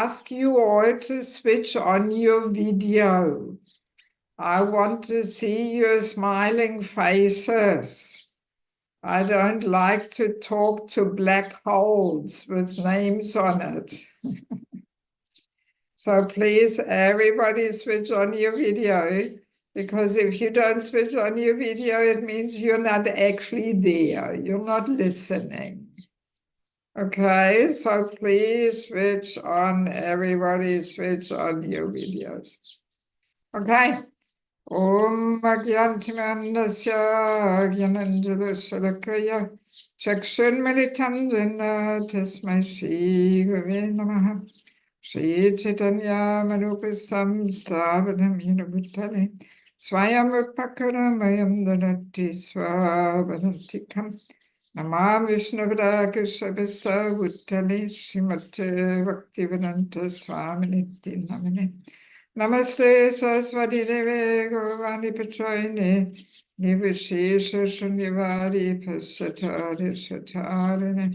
ask you all to switch on your video. I want to see your smiling faces. I don't like to talk to black holes with names on it. So please, everybody switch on your video, because if you don't switch on your video, it means you're not actually there. You're not listening. Okay, so please switch on, everybody switch on your videos. Okay. Om Agyantimanasya Gyananjalasalakaya Chakshunmilitamjana Tasmai Shri Gurave Namaha Shri Chaitanya Manupasam Stavanam Yinabhuttale Swayam Upakaramayam Danati Swavanantikam Namam Vishnavada Kishabasa Bhuttale Srimate Bhaktivedanta Swaminiti Namane Namaste Saraswati Deve Gauravani Patrayane Nivishesha Shunyavari Pasatari Satarine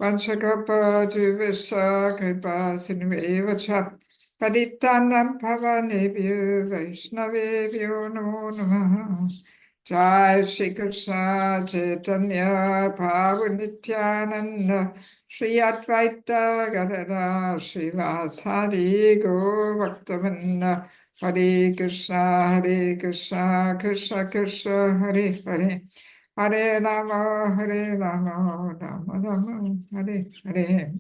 Vanchakapa Jivasa Kripa Sinuevacha Paditanam Pavanebhyo Vaishnavebhyo Namo Namaha Jai Shri Krishna Chaitanya Prabhu Nityananda Shri Advaita Gadada Srivasadi Gaur Bhaktavinda Hare Krishna Krishna Krishna Hare Hare Hare Rama Rama Rama Hare Hare.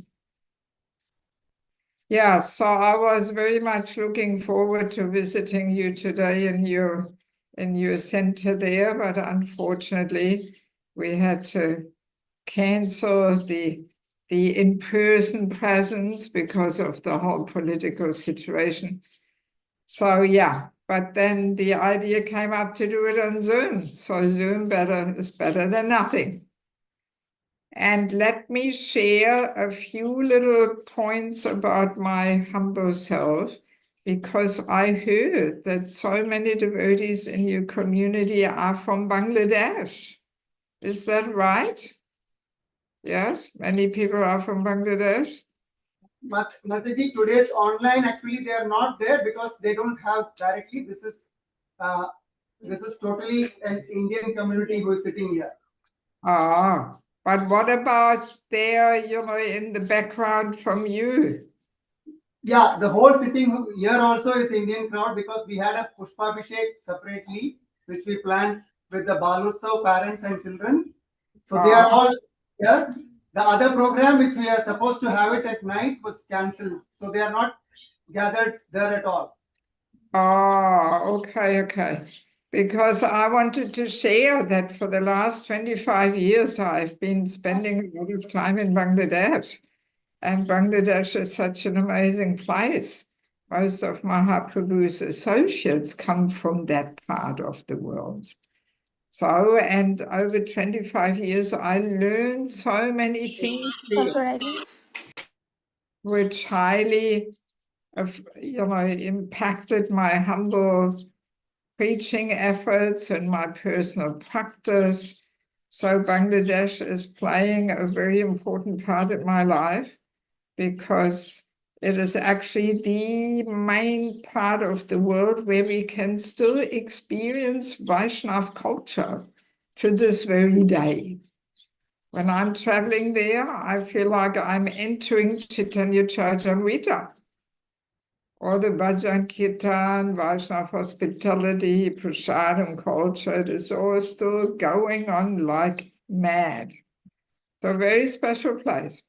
Yeah, so I was very much looking forward to visiting you today in your center there, but unfortunately we had to cancel the in-person presence because of the whole political situation. So yeah, but then the idea came up to do it on Zoom. So Zoom is better than nothing. And let me share a few little points about my humble self, because I heard that so many devotees in your community are from Bangladesh. Is that right? Yes, many people are from Bangladesh. But Mataji, today's online, actually they are not there because they don't have directly. This is totally an Indian community who is sitting here. Ah, but what about there, in the background from you? Yeah, the whole sitting here also is Indian crowd, because we had a Pushpabhishek separately, which we planned with the Balutsav parents and children. So they are all here. The other program, which we are supposed to have it at night, was cancelled. So they are not gathered there at all. Oh, okay. Because I wanted to share that for the last 25 years, I've been spending a lot of time in Bangladesh. And Bangladesh is such an amazing place. Most of Mahaprabhu's associates come from that part of the world. So, and over 25 years, I learned so many things which highly, impacted my humble preaching efforts and my personal practice. So Bangladesh is playing a very important part in my life, because it is actually the main part of the world where we can still experience Vaishnav culture to this very day. When I'm traveling there, I feel like I'm entering Chaitanya Charitamrita. All the bhajan kirtan, Vaishnav hospitality, prasadam culture, it is all still going on like mad. So very special place.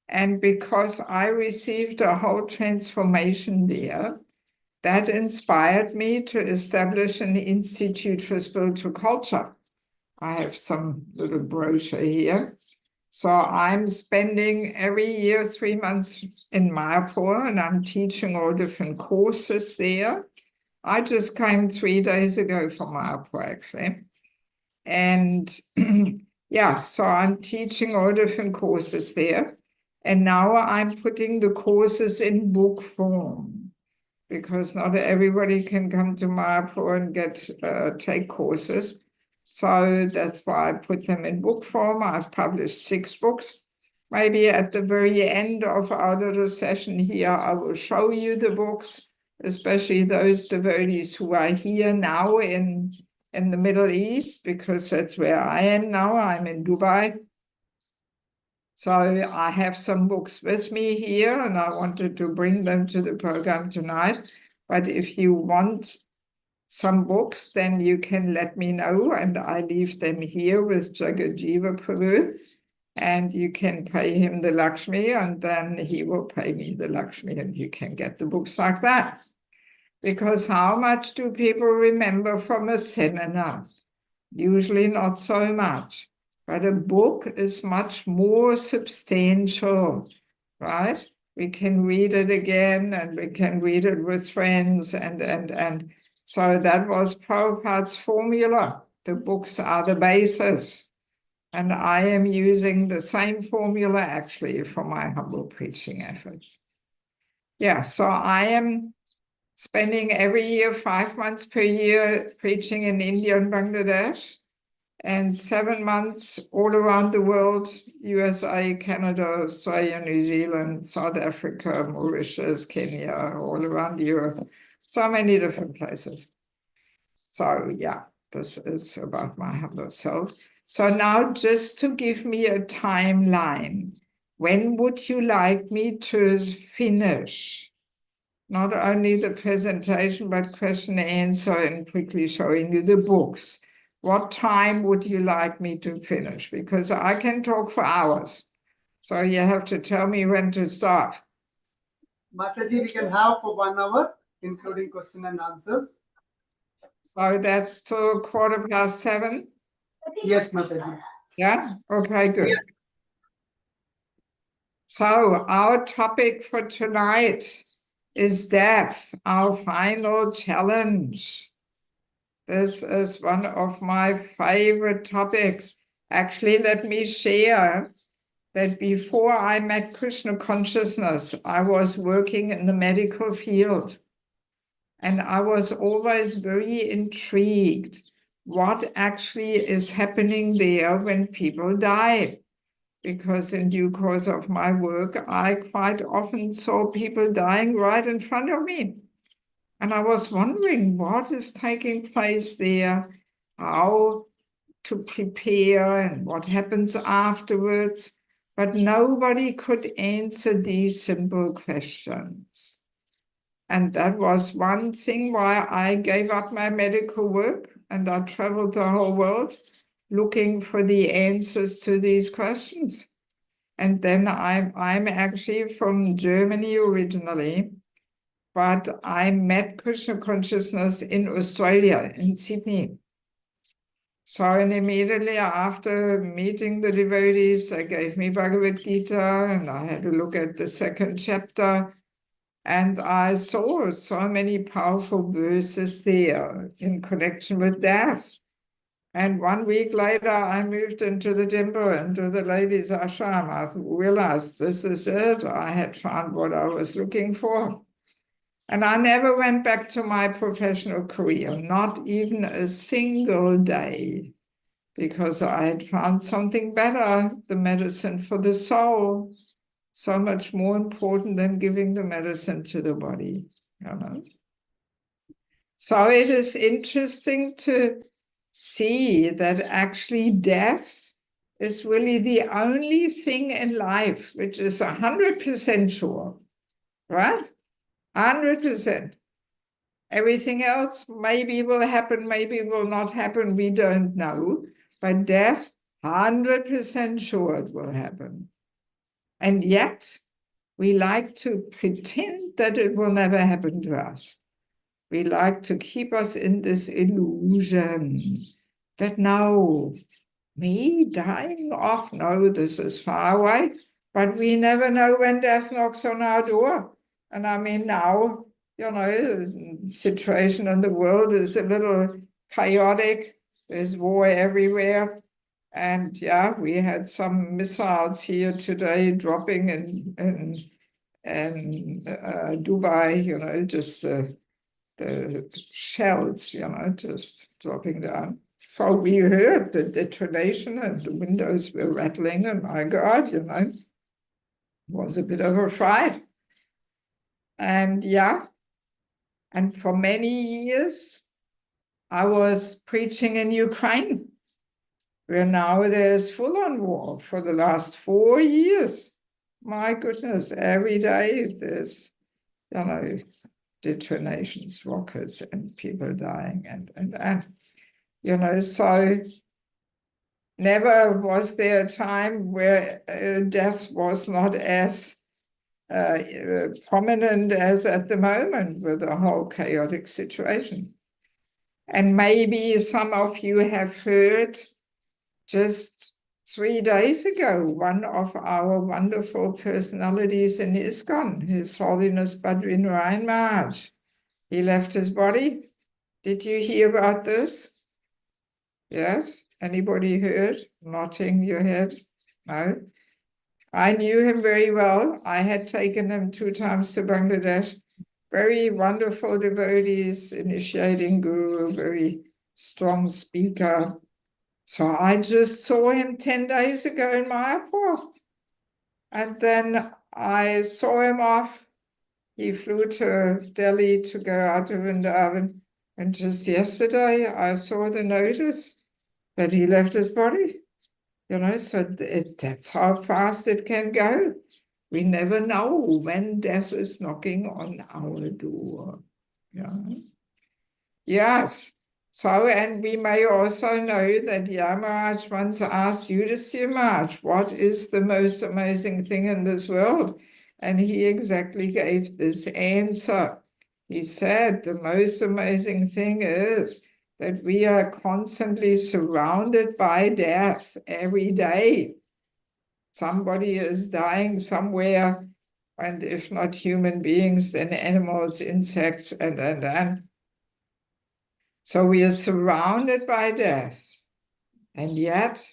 And because I received a whole transformation there, that inspired me to establish an institute for spiritual culture. I have some little brochure here. So I'm spending every year 3 months in Mayapur, and I'm teaching all different courses there. I just came 3 days ago from Mayapur, actually. And yeah, so I'm teaching all different courses there. And now I'm putting the courses in book form, because not everybody can come to Mayapur and take courses. So that's why I put them in book form. I've published 6 books. maybe at the very end of our little session here, I will show you the books, especially those devotees who are here now in the Middle East, because that's where I am now. I'm in Dubai. So I have some books with me here, and I wanted to bring them to the program tonight. But if you want some books, then you can let me know, and I leave them here with Jagajiva Prabhu, and you can pay him the Lakshmi, and then he will pay me the Lakshmi, and you can get the books like that. Because how much do people remember from a seminar? Usually not so much, but a book is much more substantial, right? We can read it again, and we can read it with friends, and so that was Prabhupada's formula. The books are the basis. And I am using the same formula actually for my humble preaching efforts. Yeah, so I am spending every year 5 months per year preaching in India and Bangladesh, and 7 months all around the world, USA, Canada, Australia, New Zealand, South Africa, Mauritius, Kenya, all around Europe, so many different places. So yeah, this is about my humble self. So now just to give me a timeline, when would you like me to finish? Not only the presentation, but question and answer and quickly showing you the books. What time would you like me to finish? Because I can talk for hours. So you have to tell me when to stop. Mataji, we can have for 1 hour, including question and answers. So that's till 7:15? Yes, Mataji. Yeah? Okay, good. Yeah. So our topic for tonight is death, our final challenge. This is one of my favorite topics. Actually, let me share that before I met Krishna consciousness, I was working in the medical field. And I was always very intrigued what actually is happening there when people die. Because in due course of my work, I quite often saw people dying right in front of me. And I was wondering what is taking place there, how to prepare and what happens afterwards. But nobody could answer these simple questions. And that was one thing why I gave up my medical work and I traveled the whole world looking for the answers to these questions. And then I'm actually from Germany originally, but I met Krishna consciousness in Australia, in Sydney. So and immediately after meeting the devotees, they gave me Bhagavad Gita, and I had a look at the second chapter, and I saw so many powerful verses there in connection with death. And 1 week later, I moved into the temple, into the ladies' ashram. I realized this is it. I had found what I was looking for. And I never went back to my professional career, not even a single day, because I had found something better, the medicine for the soul, so much more important than giving the medicine to the body, you know. So it is interesting to see that actually death is really the only thing in life which is 100% sure, right? 100%. Everything else maybe will happen, maybe will not happen, we don't know. But death, 100% sure it will happen. And yet, we like to pretend that it will never happen to us. We like to keep us in this illusion that no, me dying, oh no, this is far away, but we never know when death knocks on our door. And I mean, now, you know, the situation in the world is a little chaotic. There's war everywhere. And yeah, we had some missiles here today dropping in Dubai, you know, just the shells, you know, just dropping down. So we heard the detonation and the windows were rattling, and my God, you know, was a bit of a fright. And yeah, and for many years, I was preaching in Ukraine, where now there's full-on war for the last 4 years. My goodness, every day there's, detonations, rockets, and people dying, and so never was there a time where death was not as prominent as at the moment with the whole chaotic situation. And maybe some of you have heard just 3 days ago, one of our wonderful personalities in ISKCON, His Holiness Bhagavata Maharaj, he left his body. Did you hear about this? Yes? Anybody heard? Nodding your head? No? I knew him very well. I had taken him 2 times to Bangladesh. Very wonderful devotees, initiating guru, very strong speaker. So I just saw him 10 days ago in Mayapur. And then I saw him off. He flew to Delhi to go out to Vrindavan. And just yesterday, I saw the notice that he left his body. So that's how fast it can go. We never know when death is knocking on our door. Yes. So, and we may also know that Yamaraj once asked Yudhisthira Maharaj, what is the most amazing thing in this world? And he exactly gave this answer. He said, the most amazing thing is that we are constantly surrounded by death every day. Somebody is dying somewhere, and if not human beings, then animals, insects, and. So we are surrounded by death, and yet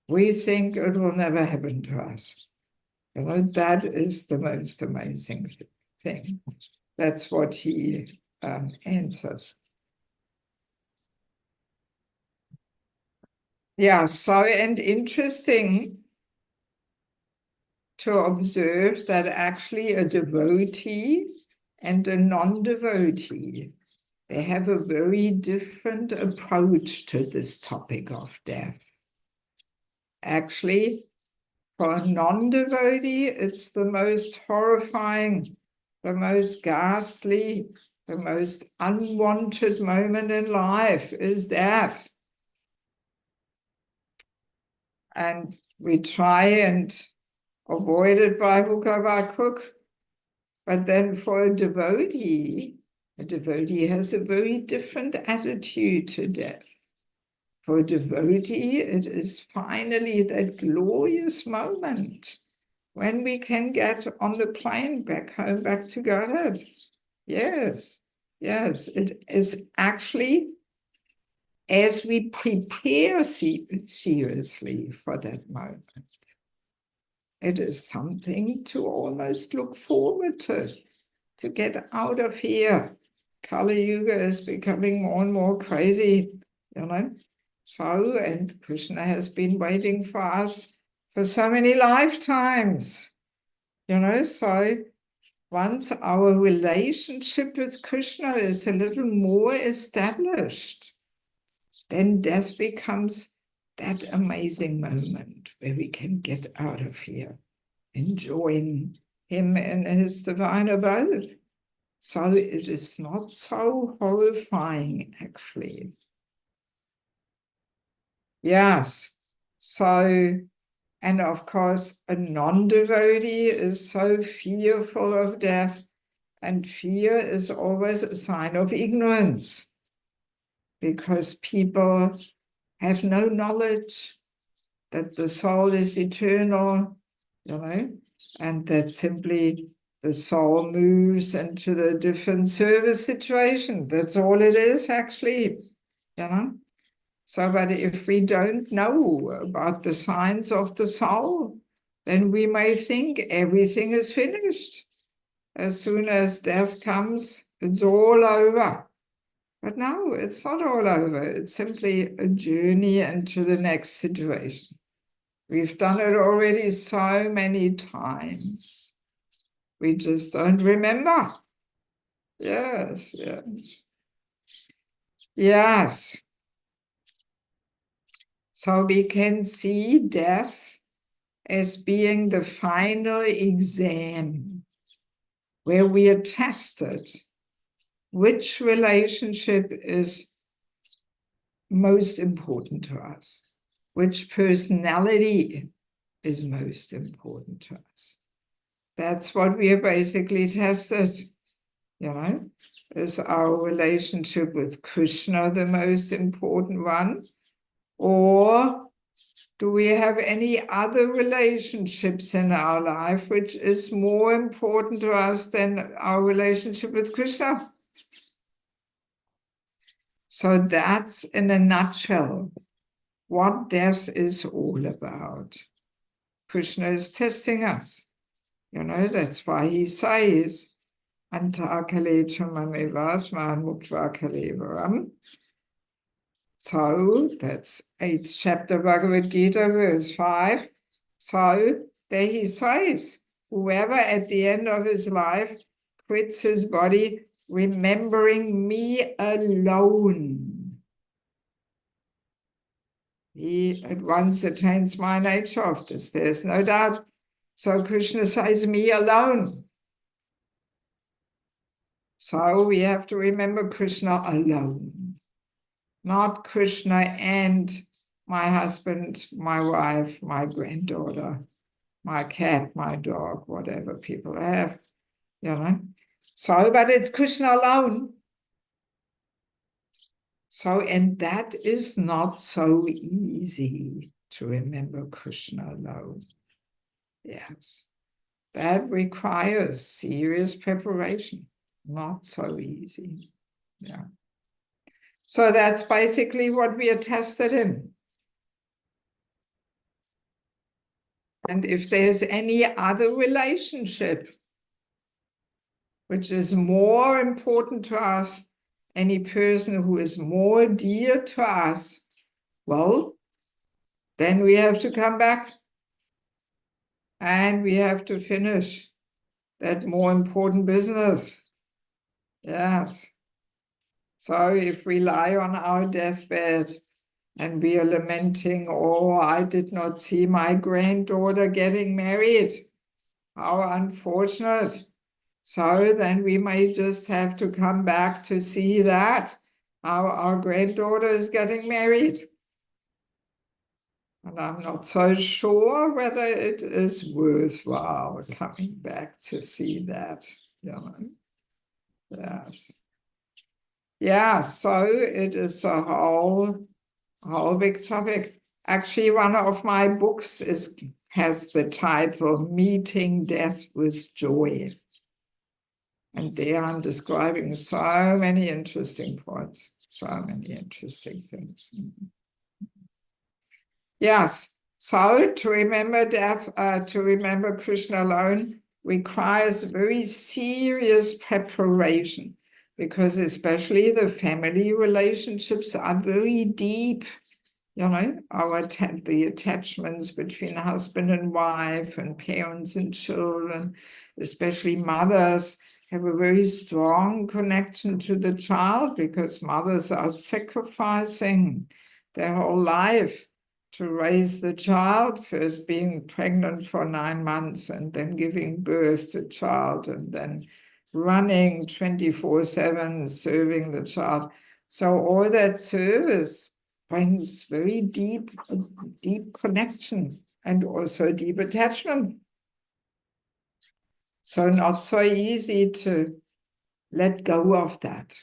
we think it will never happen to us. That is the most amazing thing. That's what he answers. Yeah, so and interesting to observe that actually a devotee and a non-devotee, they have a very different approach to this topic of death. Actually, for a non-devotee, it's the most horrifying, the most ghastly, the most unwanted moment in life is death. And we try and avoid it by hook or by crook. But then for a devotee has a very different attitude to death. For a devotee, it is finally that glorious moment when we can get on the plane back home, back to Godhead. Yes, it is actually, as we prepare seriously for that moment, it is something to almost look forward to get out of here. Kali Yuga is becoming more and more crazy, So, and Krishna has been waiting for us for so many lifetimes, So once our relationship with Krishna is a little more established, then death becomes that amazing moment where we can get out of here and join him in his divine abode. So it is not so horrifying, actually. Yes. So, and of course, a non-devotee is so fearful of death, and fear is always a sign of ignorance, because people have no knowledge that the soul is eternal, and that simply the soul moves into the different service situation. That's all it is, actually, So, but if we don't know about the signs of the soul, then we may think everything is finished. As soon as death comes, it's all over. But no, it's not all over. It's simply a journey into the next situation. We've done it already so many times. We just don't remember. Yes, yes. Yes. So we can see death as being the final exam where we are tested which relationship is most important to us, which personality is most important to us. That's what we are basically tested, you know. Is our relationship with Krishna the most important one? Or do we have any other relationships in our life which is more important to us than our relationship with Krishna? So that's in a nutshell what death is all about. Krishna is testing us. You know, that's why he says, Antakale chamamevasman muktva. So that's 8th chapter Bhagavad Gita, verse 5. So there he says, whoever at the end of his life quits his body, remembering me alone, he at once attains my nature of this. There's no doubt. So Krishna says, me alone. So we have to remember Krishna alone, not Krishna and my husband, my wife, my granddaughter, my cat, my dog, whatever people have, you know. So, but it's Krishna alone. So, and that is not so easy to remember Krishna alone. Yes, that requires serious preparation. Not so easy. Yeah. So that's basically what we are tested in. And if there's any other relationship which is more important to us, any person who is more dear to us, well, then we have to come back and we have to finish that more important business. Yes. So if we lie on our deathbed and we are lamenting, oh, I did not see my granddaughter getting married, how unfortunate. So then we may just have to come back to see that our granddaughter is getting married. And I'm not so sure whether it is worthwhile coming back to see that, you know. Yes. Yeah, so it is a whole big topic. Actually, one of my books has the title Meeting Death with Joy. And there I'm describing so many interesting points, so many interesting things. Yes, so to remember death, to remember Krishna alone requires very serious preparation, because especially the family relationships are very deep. You know, the attachments between husband and wife and parents and children, especially mothers, have a very strong connection to the child, because mothers are sacrificing their whole life to raise the child, first being pregnant for 9 months and then giving birth to the child and then running 24/7, serving the child. So all that service brings very deep connection and also deep attachment. So not so easy to let go of that.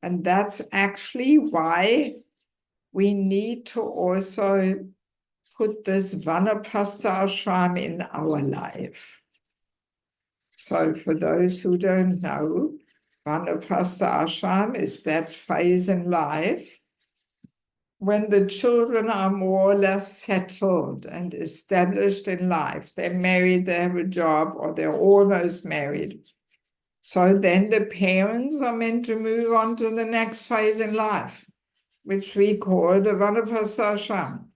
And that's actually why we need to also put this Vanapasta ashram in our life. So for those who don't know, Vanapasta ashram is that phase in life when the children are more or less settled and established in life. They're married, they have a job, or they're almost married. So then the parents are meant to move on to the next phase in life, which we call the Vanapasta ashram.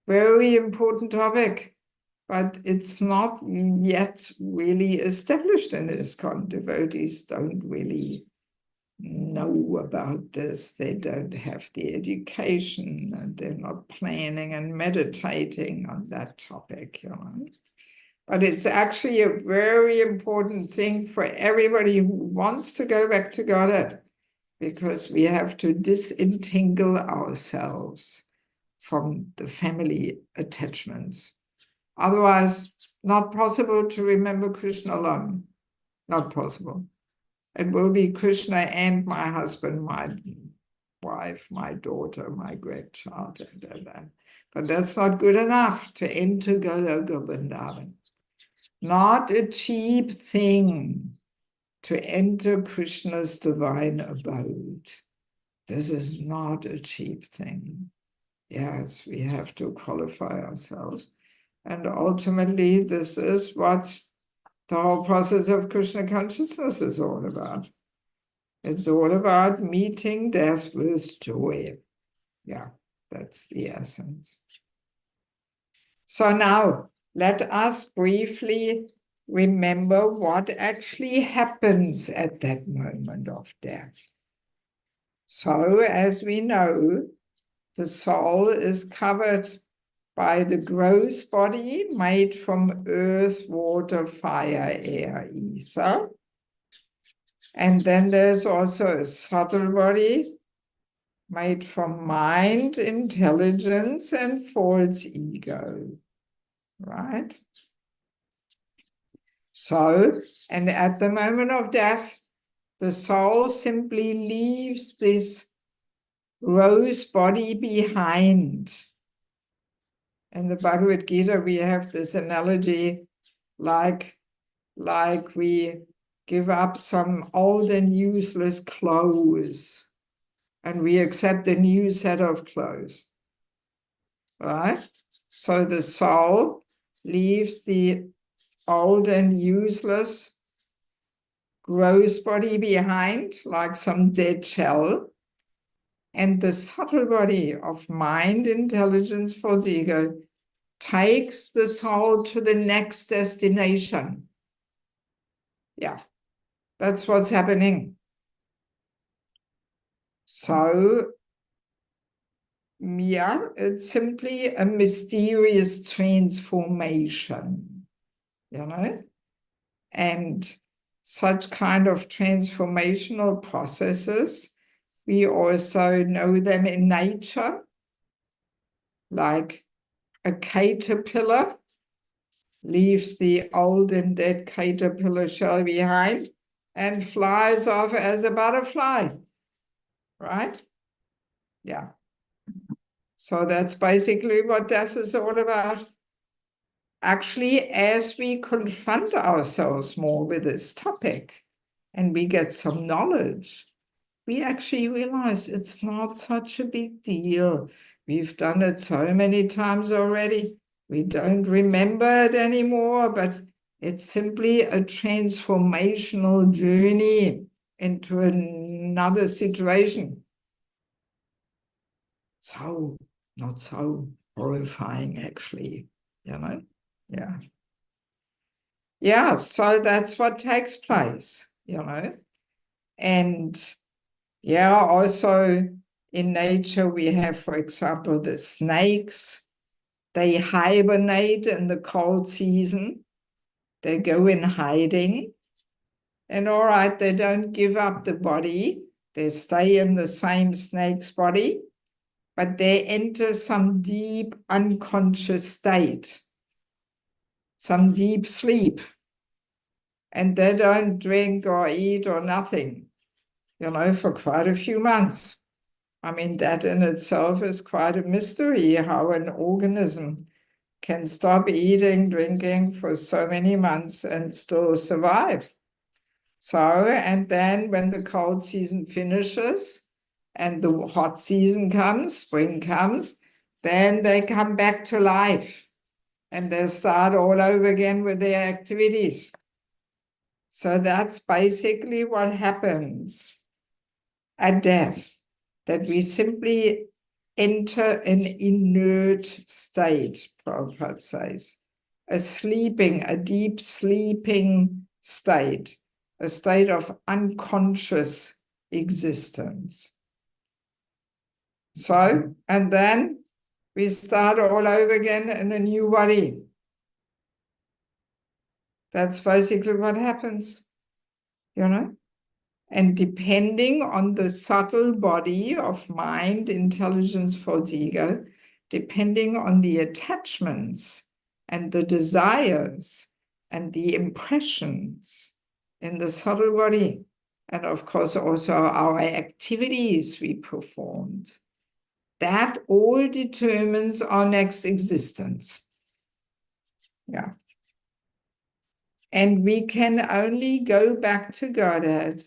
very important topic, but it's not yet really established in ISKCON. Devotees don't really know about this. They don't have the education, and they're not planning and meditating on that topic, you know. But it's actually a very important thing for everybody who wants to go back to Godhead, because we have to disentangle ourselves from the family attachments. Otherwise, not possible to remember Krishna alone. Not possible. It will be Krishna and my husband, my wife, my daughter, my grandchild, and. But that's not good enough to enter Goloka Vrindavan. Not a cheap thing to enter Krishna's divine abode. This is not a cheap thing. Yes, we have to qualify ourselves. And ultimately, this is what the whole process of Krishna consciousness is all about. It's all about meeting death with joy. Yeah, that's the essence. So now, let us briefly remember what actually happens at that moment of death. So, as we know, the soul is covered by the gross body made from earth, water, fire, air, ether. And then there's also a subtle body made from mind, intelligence, and false ego, right? So, and at the moment of death, the soul simply leaves this gross body behind. In the Bhagavad Gita, we have this analogy like we give up some old and useless clothes and we accept a new set of clothes, right? So the soul leaves the old and useless gross body behind, like some dead shell, and the subtle body of mind, intelligence, false ego takes the soul to the next destination. Yeah, that's what's happening. So, yeah, it's simply a mysterious transformation, you know? And such kind of transformational processes, we also know them in nature, like a caterpillar leaves the old and dead caterpillar shell behind and flies off as a butterfly, right? Yeah. So that's basically what death is all about. Actually, as we confront ourselves more with this topic and we get some knowledge, we actually realize it's not such a big deal. We've done it so many times already. We don't remember it anymore, but it's simply a transformational journey into another situation. So, not so horrifying, actually, you know? Yeah. Yeah, so that's what takes place, you know? And yeah, also in nature, we have, for example, the snakes. They hibernate in the cold season. They go in hiding. And all right, they don't give up the body. They stay in the same snake's body, but they enter some deep unconscious state, some deep sleep. And they don't drink or eat or nothing, you know, for quite a few months. I mean, that in itself is quite a mystery, how an organism can stop eating, drinking for so many months and still survive. So, and then when the cold season finishes and the hot season comes, spring comes, then they come back to life and they start all over again with their activities. So that's basically what happens at death, that we simply enter an inert state, Prabhupada says. A deep sleeping state, a state of unconscious existence. So, and then we start all over again in a new body. That's basically what happens, you know? And depending on the subtle body of mind, intelligence, false ego, depending on the attachments and the desires and the impressions in the subtle body, and of course also our activities we performed, that all determines our next existence. Yeah. And we can only go back to Godhead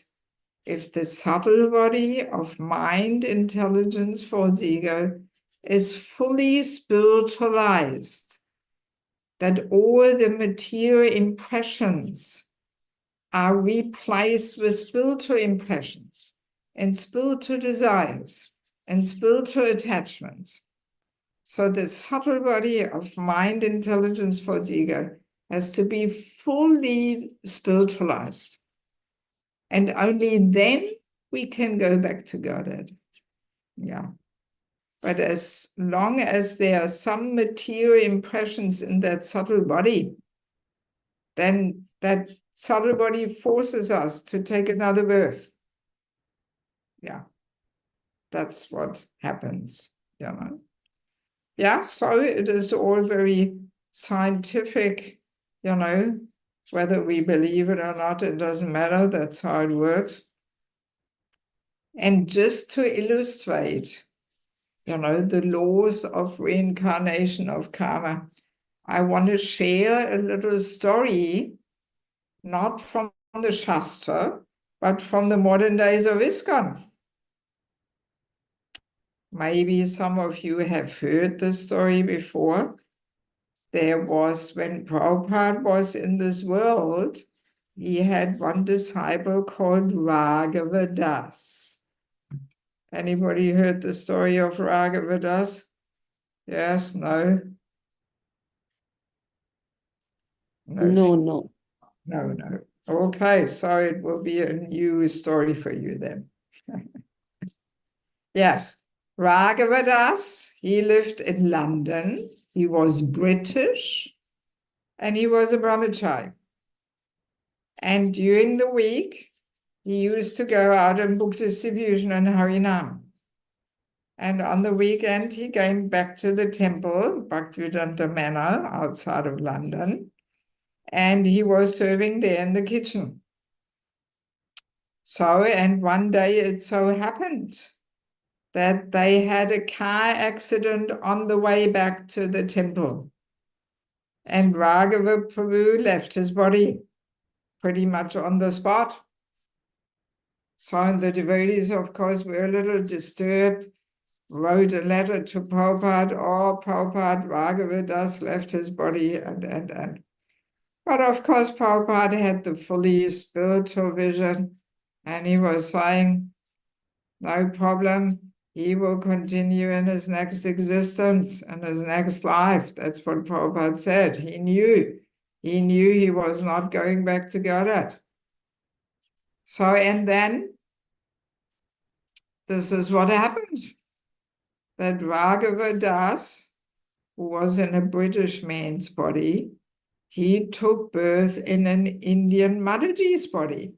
if the subtle body of mind, intelligence, false ego is fully spiritualized, that all the material impressions are replaced with spiritual impressions and spiritual desires and spiritual attachments. So the subtle body of mind, intelligence, false ego has to be fully spiritualized. And only then we can go back to Godhead. Yeah. But as long as there are some material impressions in that subtle body, then that subtle body forces us to take another birth. Yeah. That's what happens, you know. Yeah, so it is all very scientific, you know, whether we believe it or not, it doesn't matter. That's how it works. And just to illustrate, you know, the laws of reincarnation of karma, I want to share a little story, not from the Shastra, but from the modern days of ISKCON. Maybe some of you have heard the story before. There was, when Prabhupada was in this world, he had one disciple called Raghava Das. Anybody heard the story of Raghava Das? Yes, no? No. No. Okay, so it will be a new story for you then. Yes, Raghava Das, he lived in London. He was British and he was a brahmachari. And during the week, he used to go out and book distribution and Harinam. And on the weekend, he came back to the temple, Bhaktivedanta Manor, outside of London, and he was serving there in the kitchen. So, and one day it so happened that they had a car accident on the way back to the temple. And Raghava Prabhu left his body pretty much on the spot. So the devotees, of course, were a little disturbed, wrote a letter to Prabhupada, oh, Prabhupada, Raghava Das left his body, and. But of course, Prabhupada had the fully spiritual vision, and he was saying, no problem, he will continue in his next existence, in his next life. That's what Prabhupada said. He knew he was not going back to Godhead. So, and then, this is what happened. That Raghava Das, who was in a British man's body, he took birth in an Indian Mataji's body,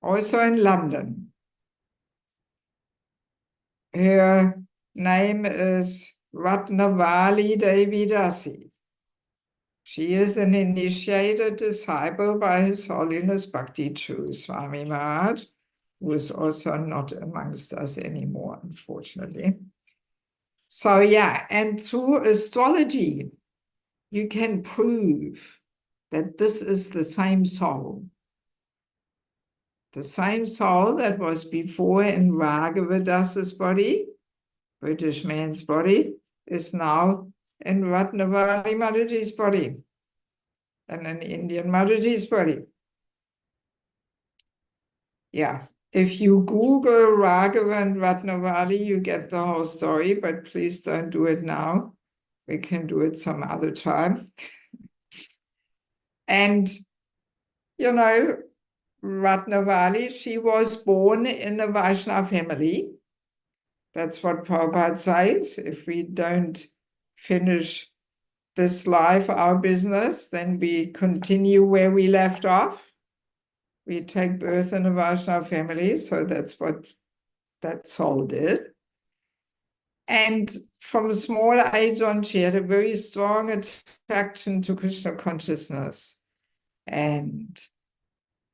also in London. Her name is Ratnavali Devi Dasi. She is an initiated disciple by His Holiness Bhakti True Swami Maharaj, who is also not amongst us anymore, unfortunately. So yeah, and through astrology, you can prove that this is the same soul. The same soul that was before in Raghava Das's body, British man's body, is now in Ratnavali Mataji's body and an Indian Mataji's body. Yeah, If you Google Raghava and Ratnavali, you get the whole story, but please don't do it now. We can do it some other time. And, Ratnavali, she was born in a Vaishnava family. That's what Prabhupada says. If we don't finish this life, our business, then we continue where we left off. We take birth in a Vaishnava family, so that's what that soul did. And from a small age on, she had a very strong attraction to Krishna consciousness. And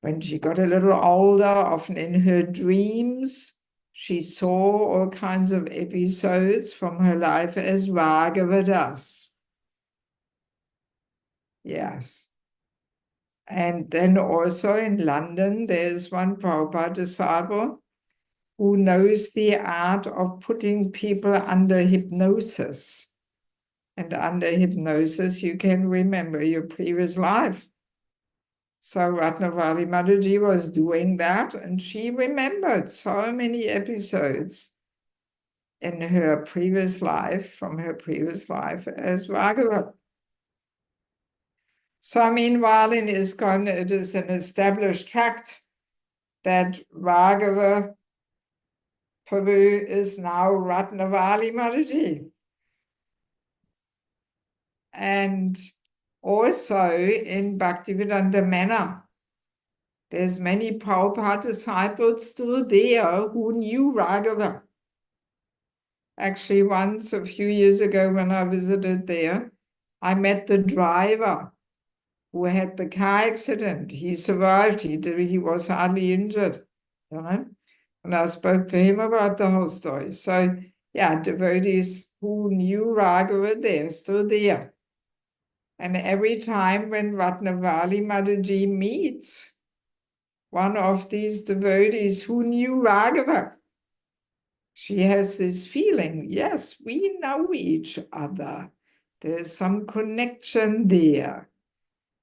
when she got a little older, often in her dreams, she saw all kinds of episodes from her life as Bhagavatas. Yes. And then also in London, there's one Prabhupada disciple who knows the art of putting people under hypnosis. And under hypnosis, you can remember your previous life. So Ratnavali Mataji was doing that, and she remembered so many episodes in her previous life, from her previous life as Raghava. So meanwhile in ISKCON, it is an established fact that Raghava Prabhu is now Ratnavali Mataji. And also in Bhaktivedanta Manor, there's many Prabhupada disciples still there who knew Raghava. Actually, once a few years ago when I visited there, I met the driver who had the car accident. He survived. He was hardly injured, And I spoke to him about the whole story. So, yeah, devotees who knew Raghava, they're still there. And every time when Ratnavali Mataji meets one of these devotees who knew Raghava, she has this feeling, yes, we know each other. There's some connection there.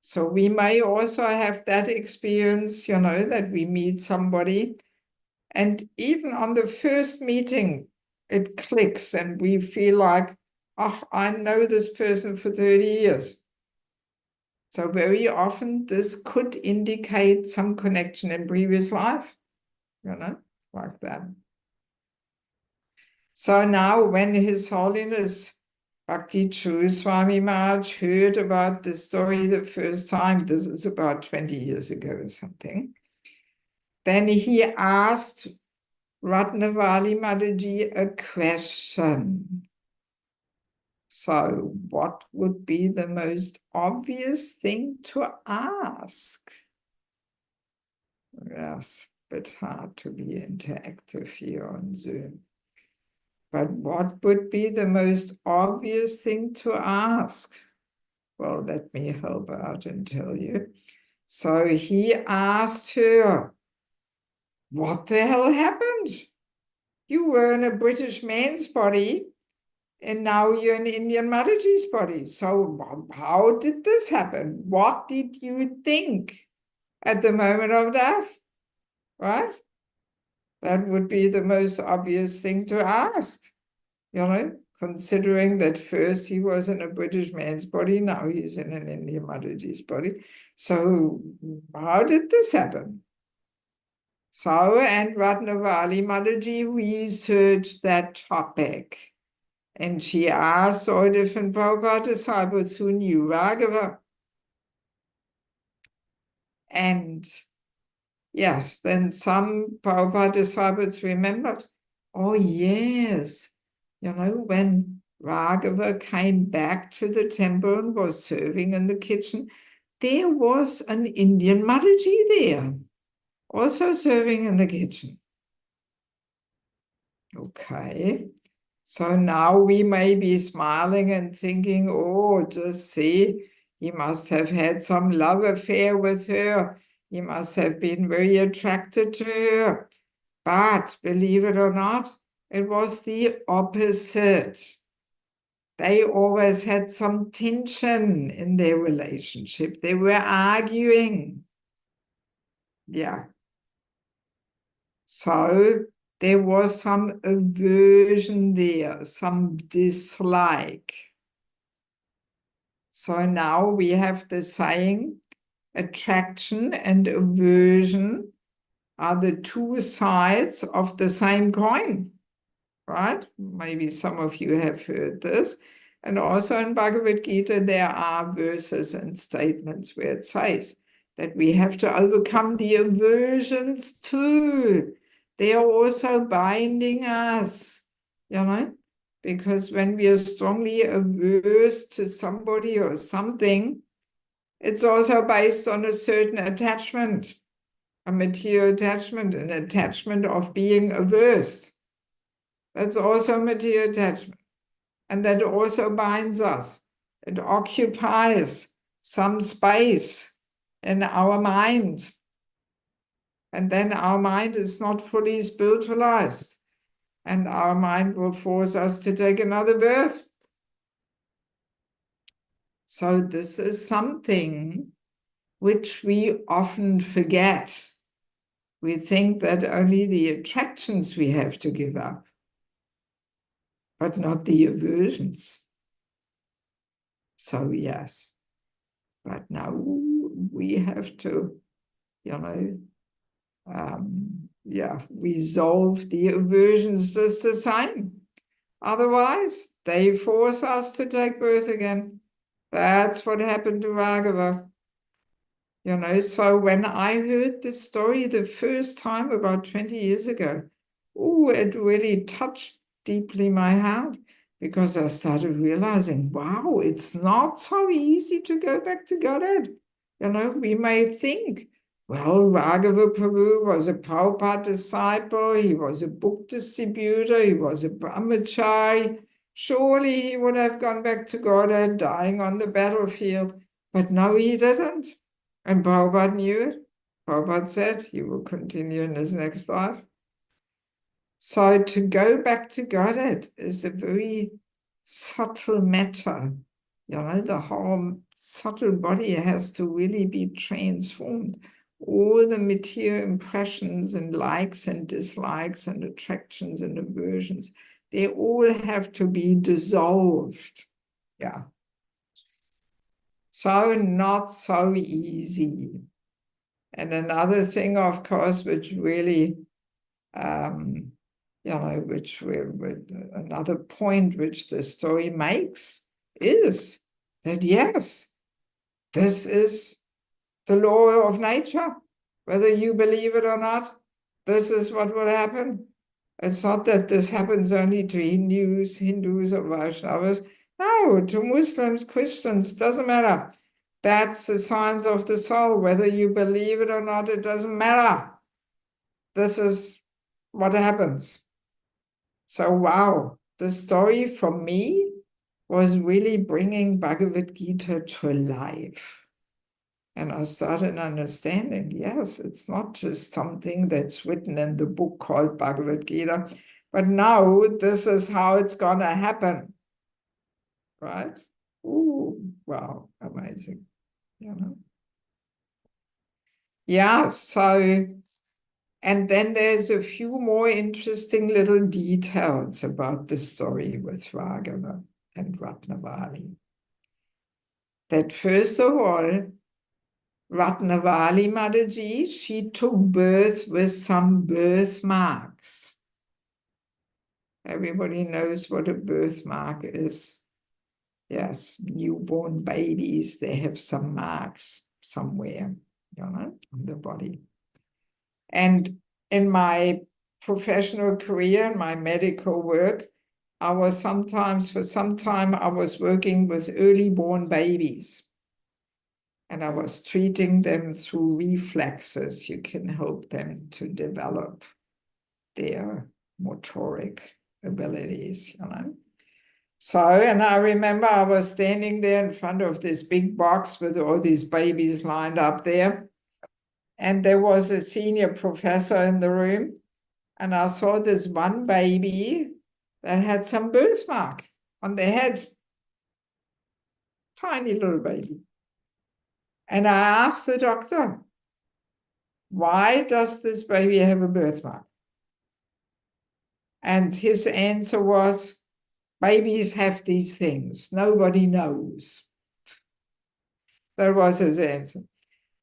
So we may also have that experience, that we meet somebody. And even on the first meeting, it clicks and we feel like, oh, I know this person for 30 years. So very often this could indicate some connection in previous life, like that. So now when His Holiness Bhakti True Swami Maharaj heard about the story the first time, this is about 20 years ago or something, then he asked Ratnavali Mataji a question. So what would be the most obvious thing to ask? Yes, but hard to be interactive here on Zoom. But what would be the most obvious thing to ask? Well, let me help out and tell you. So he asked her, what the hell happened? You were in a British man's body, and now you're in Indian Mataji's body. So how did this happen? What did you think at the moment of death? Right? That would be the most obvious thing to ask, considering that first he was in a British man's body, now he's in an Indian Mataji's body. So how did this happen? So, and Ratnavali Mataji researched that topic. And she asked all different Prabhupada disciples who knew Raghava. And yes, then some Prabhupada disciples remembered, oh yes, when Raghava came back to the temple and was serving in the kitchen, there was an Indian Mataji there, also serving in the kitchen. Okay, so now we may be smiling and thinking, oh, just see, he must have had some love affair with her. He must have been very attracted to her. But believe it or not, it was the opposite. They always had some tension in their relationship. They were arguing. Yeah. So there was some aversion there, some dislike. So now we have the saying, attraction and aversion are the two sides of the same coin, right? Maybe some of you have heard this. And also in Bhagavad Gita, there are verses and statements where it says that we have to overcome the aversions too. They are also binding us, you know, because when we are strongly averse to somebody or something, it's also based on a certain attachment, a material attachment, an attachment of being averse. That's also material attachment. And that also binds us. It occupies some space in our mind. And then our mind is not fully spiritualized. And our mind will force us to take another birth. So this is something which we often forget. We think that only the attractions we have to give up, but not the aversions. So yes, but now we have to, resolve the aversions just the same. Otherwise, they force us to take birth again. That's what happened to Raghava. So when I heard this story the first time about 20 years ago, it really touched deeply my heart, because I started realizing, wow, it's not so easy to go back to Godhead. We may think, well, Raghava Prabhu was a Prabhupada disciple, he was a book distributor, he was a brahmachari. Surely he would have gone back to Godhead, dying on the battlefield. But no, he didn't. And Prabhupada knew it. Prabhupada said he will continue in his next life. So to go back to Godhead is a very subtle matter. The whole subtle body has to really be transformed. All the material impressions and likes and dislikes and attractions and aversions, they all have to be dissolved. Yeah. So not so easy. And another thing, of course, which really, another point which the story makes is that, yes, this is the law of nature. Whether you believe it or not, this is what will happen. It's not that this happens only to Hindus or Vaishnavas. No, to Muslims, Christians, doesn't matter. That's the signs of the soul. Whether you believe it or not, it doesn't matter. This is what happens. So, wow, the story for me was really bringing Bhagavad Gita to life. And I started understanding, yes, it's not just something that's written in the book called Bhagavad Gita, but now this is how it's going to happen. Right? Ooh, wow, amazing. Yeah, so, and then there's a few more interesting little details about the story with Raghava and Ratnavali. That first of all, Ratnavali Mataji, she took birth with some birthmarks. Everybody knows what a birthmark is. Yes, newborn babies, they have some marks somewhere, on the body. And in my professional career, in my medical work, for some time, I was working with early born babies. And I was treating them through reflexes. You can help them to develop their motoric abilities, So, and I remember I was standing there in front of this big box with all these babies lined up there. And there was a senior professor in the room. And I saw this one baby that had some birthmark on their head. Tiny little baby. And I asked the doctor, why does this baby have a birthmark? And his answer was, babies have these things. Nobody knows. That was his answer.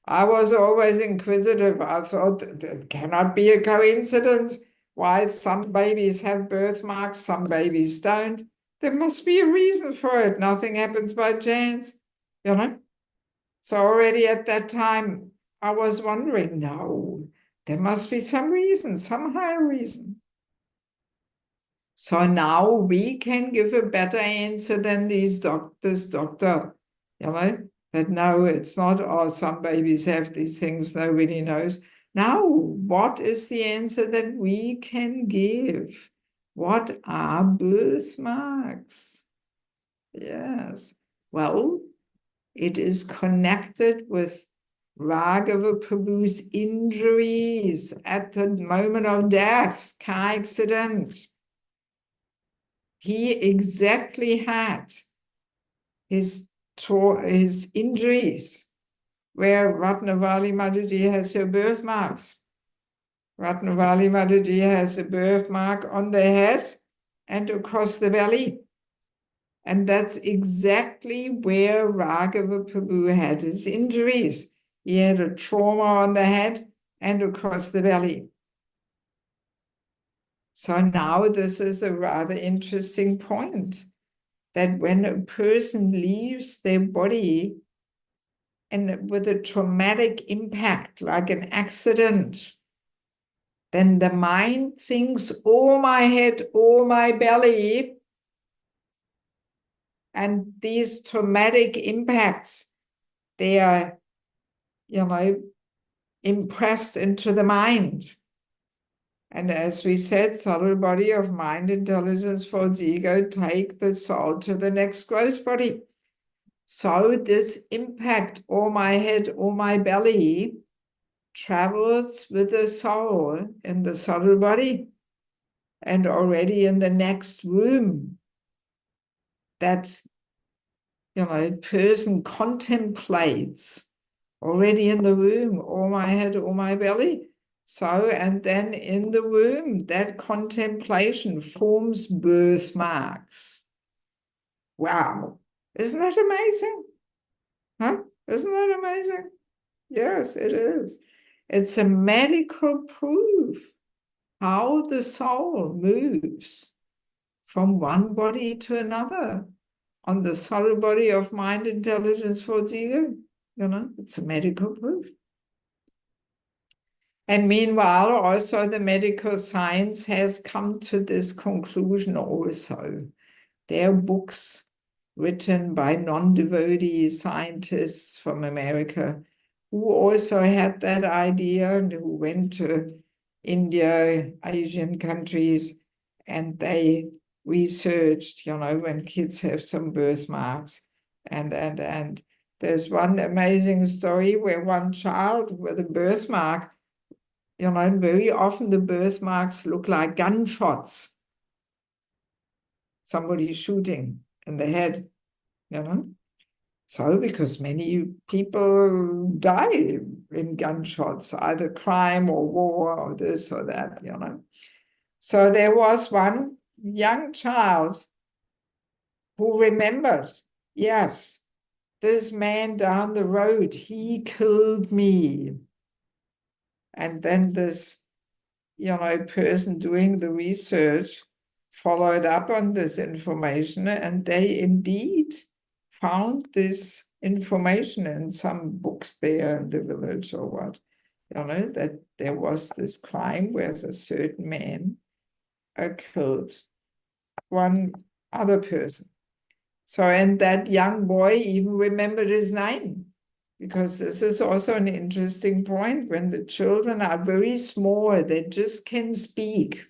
I was always inquisitive. I thought that cannot be a coincidence. Why some babies have birthmarks, some babies don't. There must be a reason for it. Nothing happens by chance, you know? So already at that time, I was wondering, no, there must be some reason, some higher reason. So now we can give a better answer than this doctor, you know, that no, it's not, oh, some babies have these things, nobody knows. Now, what is the answer that we can give? What are birthmarks? Yes, well, it is connected with Raghava Prabhu's injuries at the moment of death, car accident. He exactly had his injuries where Ratnavali Mataji has her birthmarks. Ratnavali Mataji has a birthmark on the head and across the belly. And that's exactly where Raghava Prabhu had his injuries. He had a trauma on the head and across the belly. So now this is a rather interesting point, that when a person leaves their body and with a traumatic impact, like an accident, then the mind thinks, oh, my head, oh, my belly. And these traumatic impacts, they are, impressed into the mind. And as we said, subtle body of mind, intelligence, false ego, take the soul to the next gross body. So this impact, or my head, or my belly, travels with the soul in the subtle body. And already in the next room, that, person contemplates already in the room, or my head, or my belly. So, and then in the womb, that contemplation forms birthmarks. Wow. Isn't that amazing? Huh? Isn't that amazing? Yes, it is. It's a medical proof how the soul moves from one body to another on the subtle body of mind, intelligence, force, ego. It's a medical proof. And meanwhile, also the medical science has come to this conclusion also. There are books written by non-devotee scientists from America who also had that idea and who went to India, Asian countries, and they researched, when kids have some birthmarks. And there's one amazing story where one child with a birthmark, and very often the birthmarks look like gunshots. Somebody shooting in the head, So because many people die in gunshots, either crime or war or this or that, So there was one young child who remembered, yes, this man down the road, he killed me. And then this, person doing the research followed up on this information, and they indeed found this information in some books there in the village or what, that there was this crime where a certain man killed one other person. So, and that young boy even remembered his name, because this is also an interesting point. When the children are very small, they just can speak,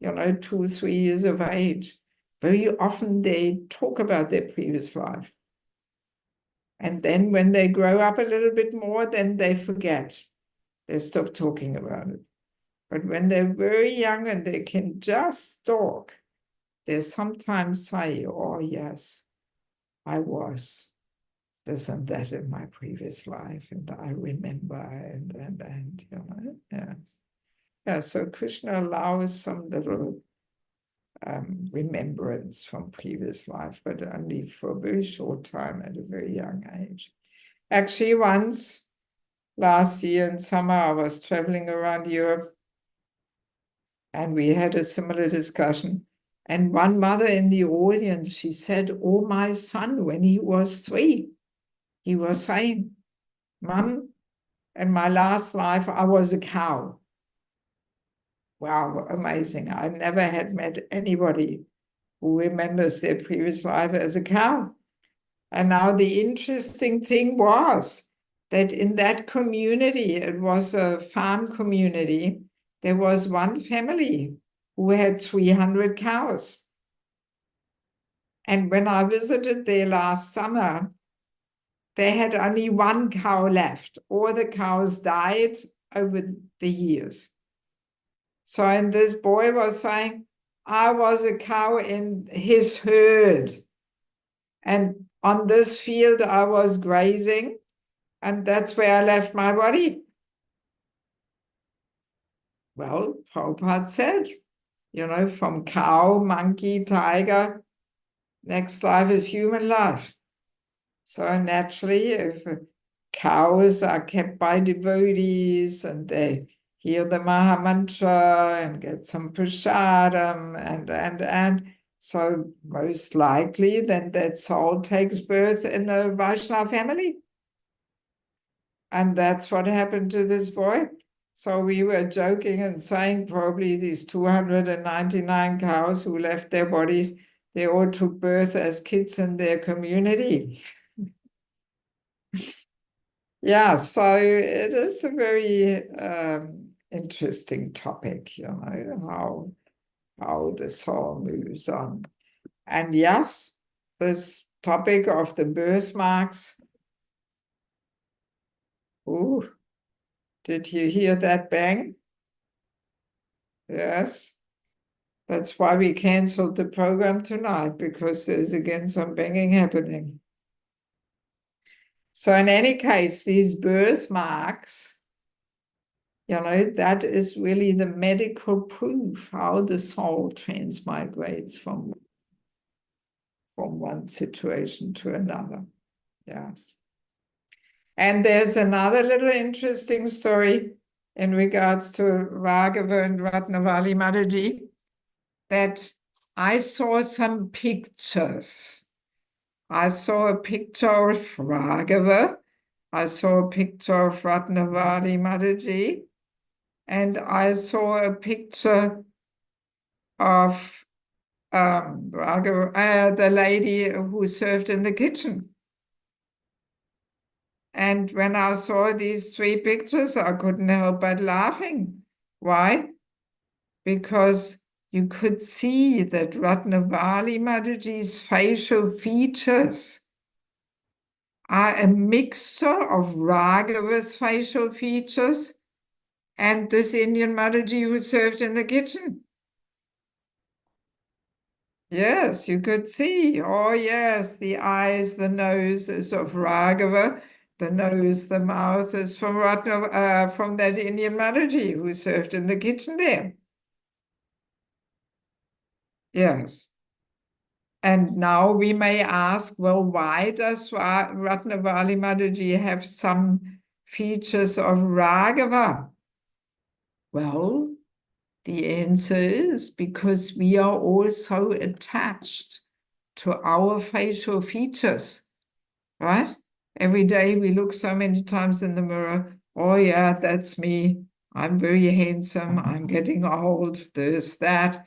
2, 3 years of age. Very often they talk about their previous life. And then when they grow up a little bit more, then they forget. They stop talking about it. But when they're very young and they can just talk, they sometimes say, oh, yes, I was this and that in my previous life, and I remember, and yes. Yeah, so Krishna allows some little remembrance from previous life, but only for a very short time at a very young age. Actually, once last year in summer, I was traveling around Europe and we had a similar discussion. And one mother in the audience, she said, "Oh, my son, when he was 3, he was saying, 'Mom, in my last life, I was a cow.'" Wow, amazing. I never had met anybody who remembers their previous life as a cow. And now the interesting thing was that in that community, it was a farm community, there was one family who had 300 cows. And when I visited there last summer, they had only one cow left. All the cows died over the years. So, and this boy was saying, "I was a cow in his herd. And on this field, I was grazing, and that's where I left my body." Well, Prabhupada said, from cow, monkey, tiger, next life is human life. So naturally, if cows are kept by devotees and they hear the Maha Mantra and get some prasadam and so most likely then that soul takes birth in a Vaishnava family. And that's what happened to this boy. So we were joking and saying probably these 299 cows who left their bodies, they all took birth as kids in their community. Yeah, so it is a very interesting topic, how the soul moves on. And yes, this topic of the birthmarks. Ooh, did you hear that bang? Yes. That's why we canceled the program tonight, because there's again some banging happening. So in any case, these birthmarks, that is really the medical proof how the soul transmigrates from one situation to another. Yes. And there's another little interesting story in regards to Raghava and Ratnavali Mataji, that I saw some pictures. I saw a picture of Raghava, I saw a picture of Ratnavali Mataji, and I saw a picture of Raghava, the lady who served in the kitchen. And when I saw these 3 pictures, I couldn't help but laughing. Why? Because you could see that Ratnavali Mataji's facial features are a mixture of Raghava's facial features and this Indian Mataji who served in the kitchen. Yes, you could see. Oh, yes, the eyes, the nose is of Raghava. The nose, the mouth is from from that Indian Mataji who served in the kitchen there. Yes. And now we may ask, well, why does Ratnavali Mataji have some features of Raghava? Well, the answer is because we are all so attached to our facial features, right? Every day we look so many times in the mirror. Oh, yeah, that's me. I'm very handsome. I'm getting old. There's that.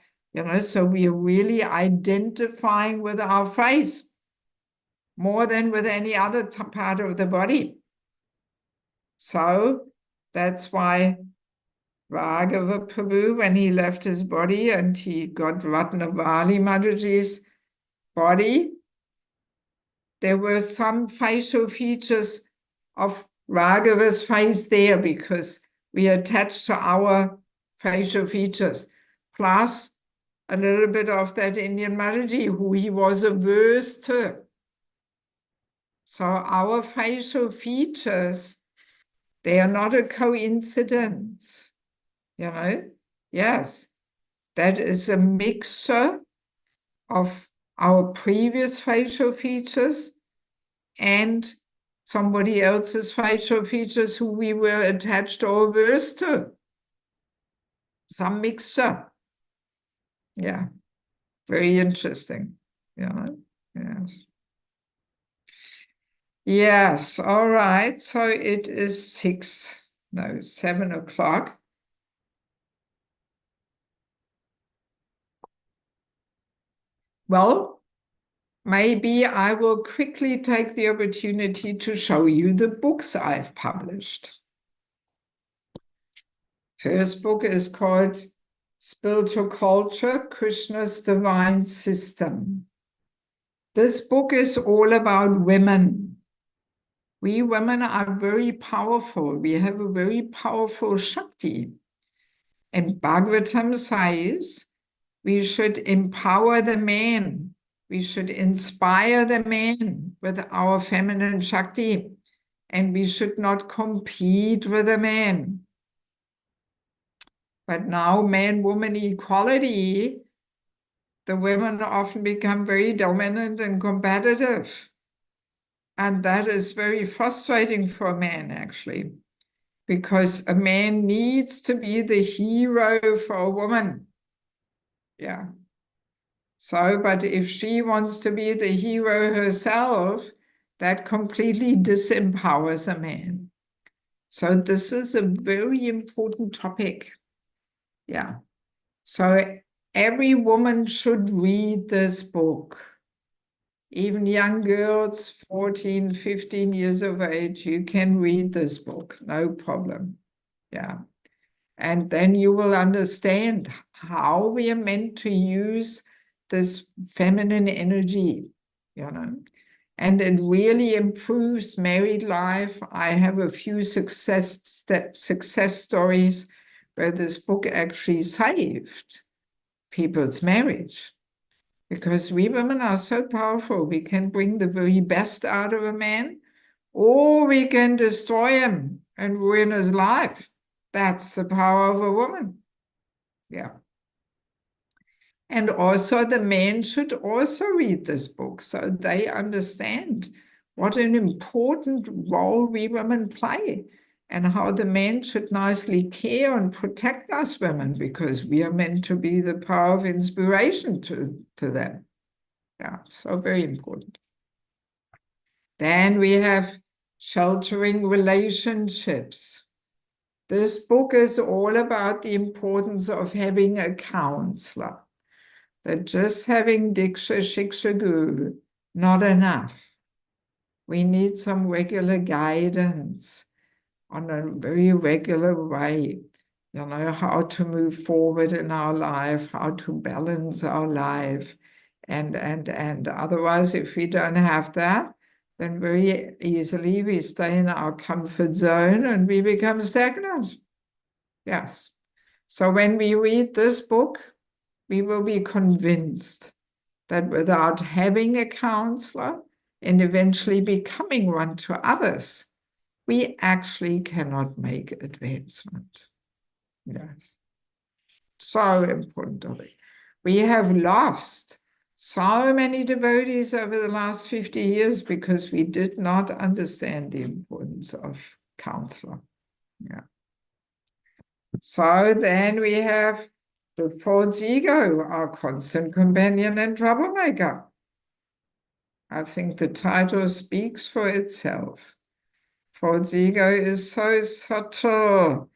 So we are really identifying with our face more than with any other part of the body. So that's why Bhagavata Prabhu, when he left his body and he got Ratnavali Mataji's body, there were some facial features of Raghava's face there because we attach to our facial features, plus a little bit of that Indian Mataji who he was averse to. So our facial features, they are not a coincidence, Yes, that is a mixture of our previous facial features and somebody else's facial features who we were attached or averse to. Some mixture. Yeah, very interesting. Yeah, yes. Yes, all right. So it is 7 o'clock. Well, maybe I will quickly take the opportunity to show you the books I've published. First book is called Spiritual Culture, Krishna's Divine System. This book is all about women. We women are very powerful. We have a very powerful Shakti. And Bhagavatam says we should empower the man. We should inspire the man with our feminine Shakti. And we should not compete with the man. But now man-woman equality, the women often become very dominant and competitive. And that is very frustrating for a man, actually, because a man needs to be the hero for a woman. Yeah. So, but if she wants to be the hero herself, that completely disempowers a man. So this is a very important topic. Yeah. So every woman should read this book. Even young girls, 14, 15 years of age, you can read this book, no problem. Yeah. And then you will understand how we are meant to use this feminine energy, you know. And it really improves married life. I have a few success stories where this book actually saved people's marriage. Because we women are so powerful. We can bring the very best out of a man, or we can destroy him and ruin his life. That's the power of a woman. Yeah. And also the men should also read this book so they understand what an important role we women play and how the men should nicely care and protect us women because we are meant to be the power of inspiration to them. Yeah, so very important. Then we have sheltering relationships. This book is all about the importance of having a counselor. That just having Diksha, Shiksha, Guru, not enough. We need some regular guidance on a very regular way. You know, how to move forward in our life, how to balance our life. And otherwise, if we don't have that, then very easily we stay in our comfort zone and we become stagnant. Yes. So when we read this book, we will be convinced that without having a counselor and eventually becoming one to others, we actually cannot make advancement. Yes. So important topic. We have lost so many devotees over the last 50 years because we did not understand the importance of counselor. Yeah. So then we have the false ego, our constant companion and troublemaker. I think the title speaks for itself. False ego is so subtle.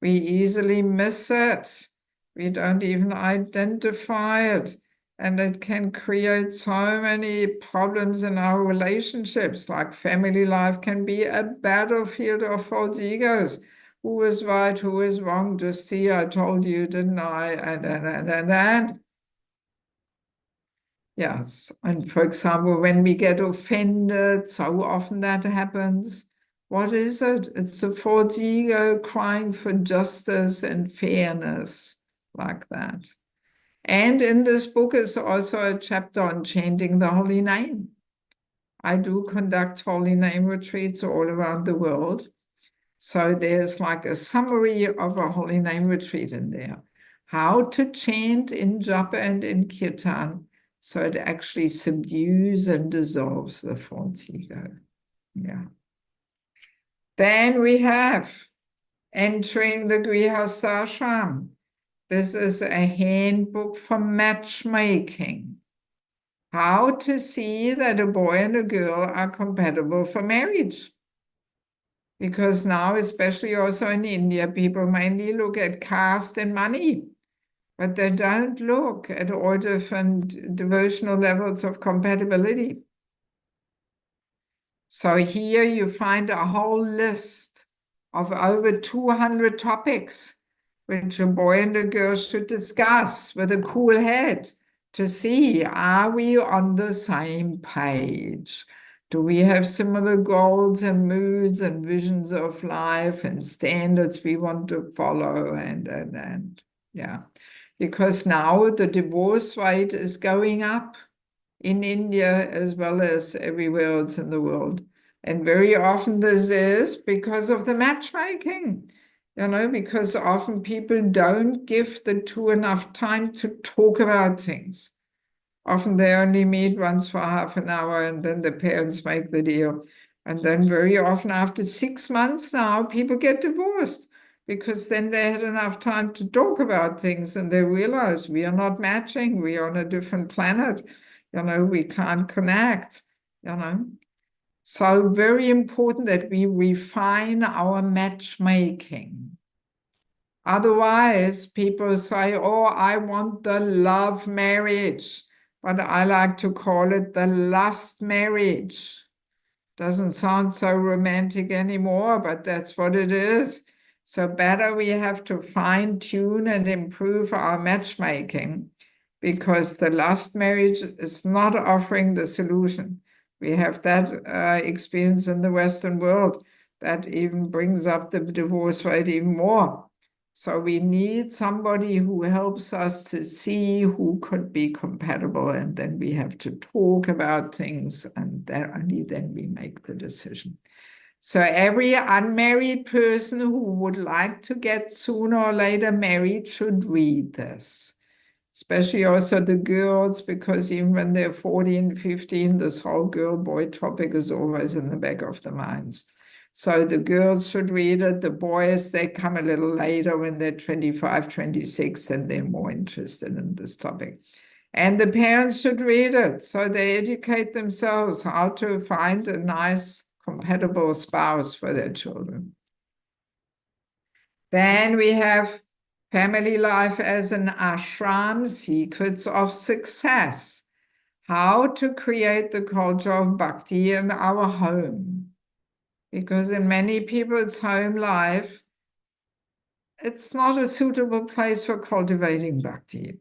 We easily miss it. We don't even identify it. And it can create so many problems in our relationships, like family life can be a battlefield of false egos. Who is right, who is wrong? Just see, I told you, didn't I? And. Yes, and for example, when we get offended, so often that happens. What is it? It's the false ego crying for justice and fairness, like that. And in this book is also a chapter on chanting the holy name. I do conduct holy name retreats all around the world. So there's like a summary of a holy name retreat in there. How to chant in japa and in kirtan So it actually subdues and dissolves the false ego. Yeah. Then we have entering the Grihasthashram. This is a handbook for matchmaking. How to see that a boy and a girl are compatible for marriage. Because now, especially also in India, people mainly look at caste and money, but they don't look at all different devotional levels of compatibility. So here you find a whole list of over 200 topics which a boy and a girl should discuss with a cool head to see, are we on the same page? Do we have similar goals and moods and visions of life and standards we want to follow? And yeah, because now the divorce rate is going up in India as well as everywhere else in the world. And very often this is because of the matchmaking, because often people don't give the two enough time to talk about things. Often they only meet once for half an hour and then the parents make the deal. And then very often after 6 months now, people get divorced because then they had enough time to talk about things and they realize we are not matching, we are on a different planet, we can't connect, So very important that we refine our matchmaking. Otherwise, people say, oh, I want the love marriage, but I like to call it the lust marriage. Doesn't sound so romantic anymore, but that's what it is. So better we have to fine-tune and improve our matchmaking because the lust marriage is not offering the solution. We have that experience in the Western world that even brings up the divorce rate even more. So we need somebody who helps us to see who could be compatible, and then we have to talk about things, and then only then we make the decision. So every unmarried person who would like to get sooner or later married should read this. Especially also the girls, because even when they're 14, 15, this whole girl-boy topic is always in the back of the minds. So the girls should read it. The boys, they come a little later when they're 25, 26, and they're more interested in this topic. And the parents should read it. So they educate themselves how to find a nice, compatible spouse for their children. Then we have family life as an ashram, secrets of success. How to create the culture of bhakti in our home. Because in many people's home life, it's not a suitable place for cultivating bhakti.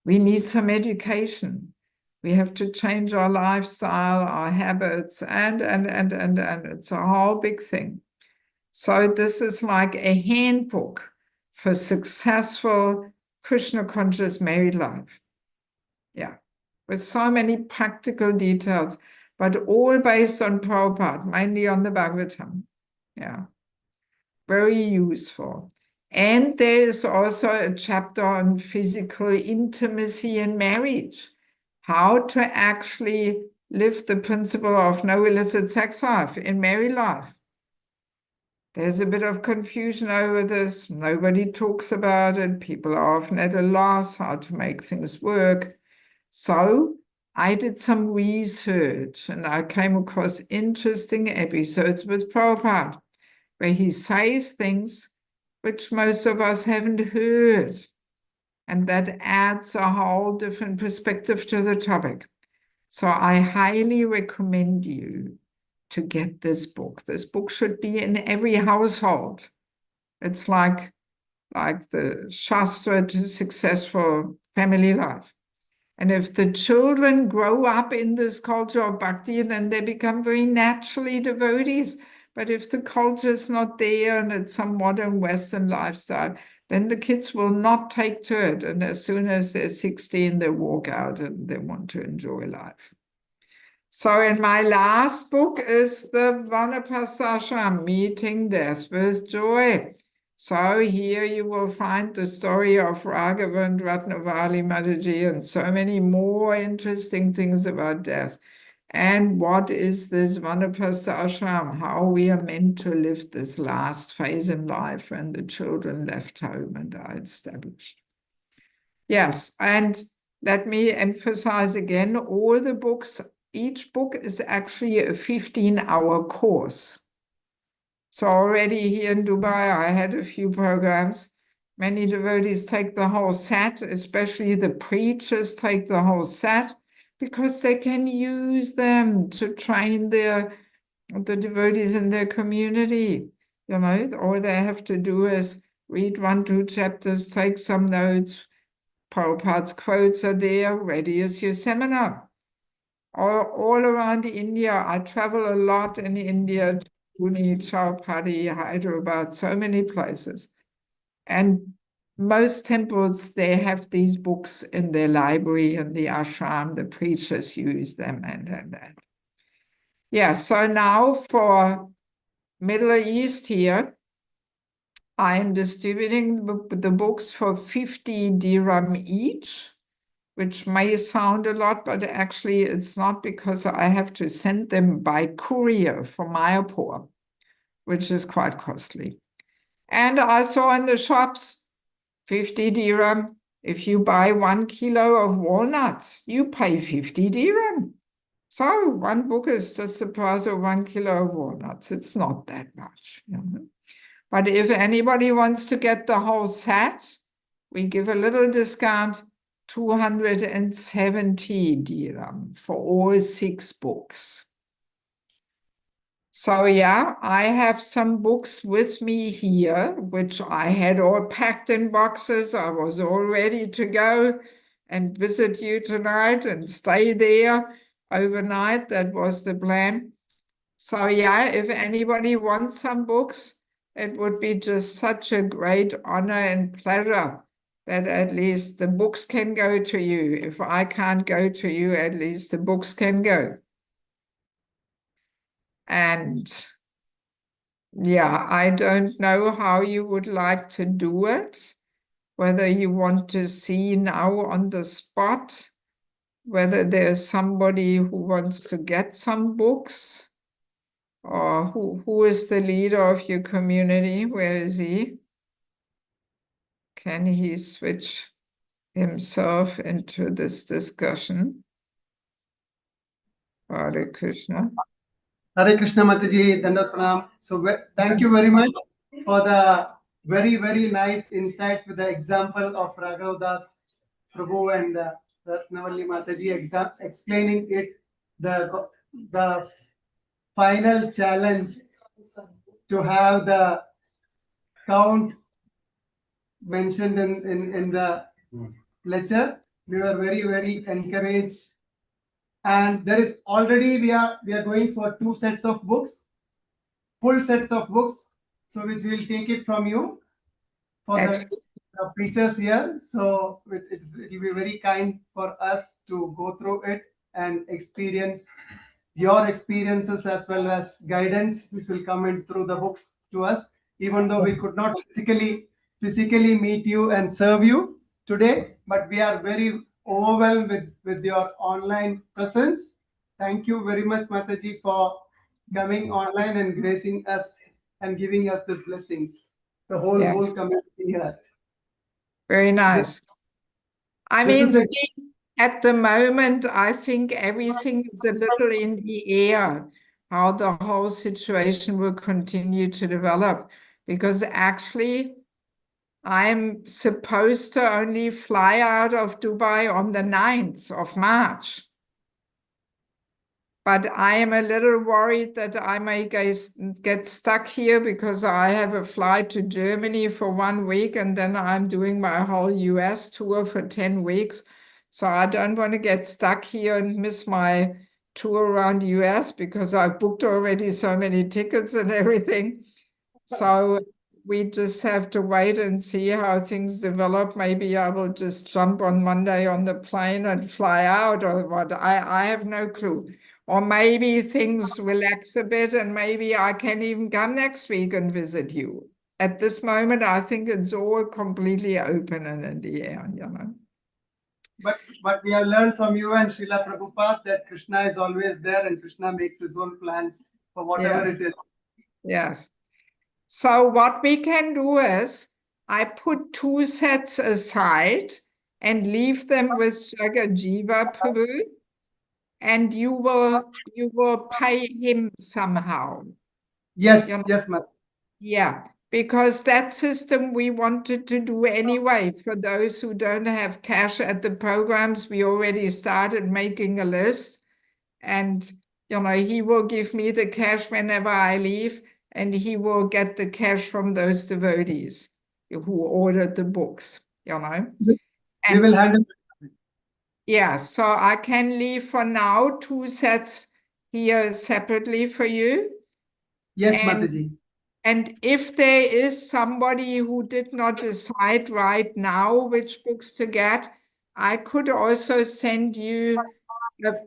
We need some education. We have to change our lifestyle, our habits, and it's a whole big thing. So this is like a handbook for successful Krishna-conscious married life. Yeah, with so many practical details, but all based on Prabhupada, mainly on the Bhagavatam. Yeah, very useful. And there is also a chapter on physical intimacy in marriage, how to actually live the principle of no illicit sex life in married life. There's a bit of confusion over this. Nobody talks about it. People are often at a loss how to make things work. So I did some research and I came across interesting episodes with Prabhupada where he says things which most of us haven't heard. And that adds a whole different perspective to the topic. So I highly recommend you to get this book. This book should be in every household. It's like the Shastra to successful family life. And if the children grow up in this culture of bhakti, then they become very naturally devotees. But if the culture is not there and it's some modern Western lifestyle, then the kids will not take to it. And as soon as they're 16, they walk out and they want to enjoy life. So in my last book is the Vanaprastha Ashram, Meeting Death with Joy. So here you will find the story of Raghava and Ratnavali Mataji and so many more interesting things about death. And what is this Vanapasta ashram? How we are meant to live this last phase in life when the children left home and are established. Yes, and let me emphasize again, all the books, each book is actually a 15-hour course. So already here in Dubai, I had a few programs. Many devotees take the whole set, especially the preachers take the whole set, because they can use them to train the devotees in their community. You know, all they have to do is read 1-2 chapters, take some notes. Prabhupada's quotes are there, ready as your seminar. All around India, I travel a lot in India, Pune, Chowpatty, Hyderabad, so many places. And most temples, they have these books in their library in the ashram, the preachers use them and that. Yeah, so now for Middle East here, I am distributing the books for 50 dirham each, which may sound a lot, but actually it's not, because I have to send them by courier from Mayapur, which is quite costly. And I saw in the shops, 50 dirham. If you buy 1 kilo of walnuts, you pay 50 dirham. So one book is just the price of 1 kilo of walnuts. It's not that much, you know. But if anybody wants to get the whole set, we give a little discount, 270 dirham for all 6 books. So yeah, I have some books with me here, which I had all packed in boxes. I was all ready to go and visit you tonight and stay there overnight. That was the plan. So yeah, if anybody wants some books, it would be just such a great honor and pleasure that at least the books can go to you. If I can't go to you, at least the books can go. And yeah, I don't know how you would like to do it, whether you want to see now on the spot, whether there's somebody who wants to get some books, or who is the leader of your community? Where is he? Can he switch himself into this discussion? Hare Krishna. Hare Krishna Mataji, Dandat Pranam. So thank you very much for the very, very nice insights with the example of Raghav Das Prabhu and Ratnavalli Mataji explaining it, the final challenge to have the count mentioned in the lecture. We were very, very encouraged. And there is already, we are going for 2 sets of books, full sets of books, so which we will take it from you for the preachers here. So it will be very kind for us to go through it and experience your experiences as well as guidance, which will come in through the books to us, even though we could not physically meet you and serve you today, but we are very overwhelmed with your online presence. Thank you very much, Mataji, for coming online and gracing us and giving us these blessings. The whole community here. Very nice. I mean, at the moment, I think everything is a little in the air, how the whole situation will continue to develop, because actually I'm supposed to only fly out of Dubai on the 9th of March. But I am a little worried that I may get stuck here, because I have a flight to Germany for 1 week and then I'm doing my whole US tour for 10 weeks. So I don't want to get stuck here and miss my tour around US, because I've booked already so many tickets and everything. So we just have to wait and see how things develop. Maybe I will just jump on Monday on the plane and fly out, or what. I have no clue. Or maybe things relax a bit and maybe I can even come next week and visit you. at this moment, I think it's all completely open and in the air, you know. But we have learned from you and Srila Prabhupada that Krishna is always there and Krishna makes his own plans for whatever Yes. it is. Yes. So what we can do is I put 2 sets aside and leave them with Jagajiva Prabhu, and you will pay him somehow. Yes, You know? yes, Mataji. Yeah, because that system we wanted to do anyway. For those who don't have cash at the programs, we already started making a list, and you know, he will give me the cash whenever I leave, and he will get the cash from those devotees who ordered the books, you know. We will And handle. yeah, so I can leave for now 2 sets here separately for you. Yes, And Mataji. And if there is somebody who did not decide right now which books to get, I could also send you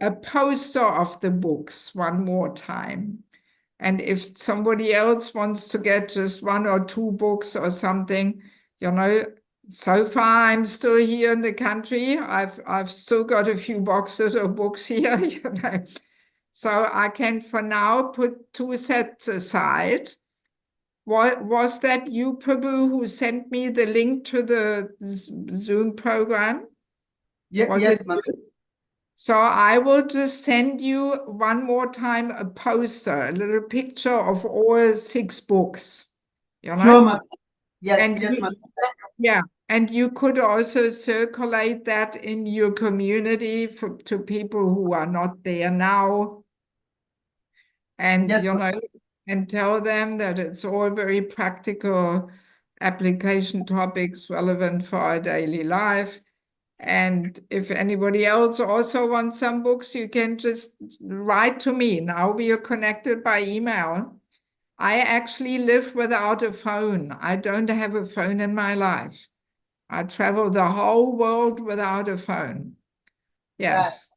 a poster of the books one more time. And if somebody else wants to get just 1 or 2 books or something, you know, so far I'm still here in the country. I've still got a few boxes of books here, you know. So I can for now put 2 sets aside. Was that you, Prabhu, who sent me the link to the Zoom program? Was it Yes, you? Mataji. So I will just send you one more time a poster, a little picture of all 6 books, you Sure, know? Mataji. Yes, And yes, you, Mataji. yeah, and you could also circulate that in your community to people who are not there now. And, Yes, you know, Mataji. and tell them that it's all very practical application topics relevant for our daily life. And if anybody else also wants some books, you can just write to me. Now we are connected by email. I actually live without a phone. I don't have a phone in my life. I travel the whole world without a phone. Yeah. Yes,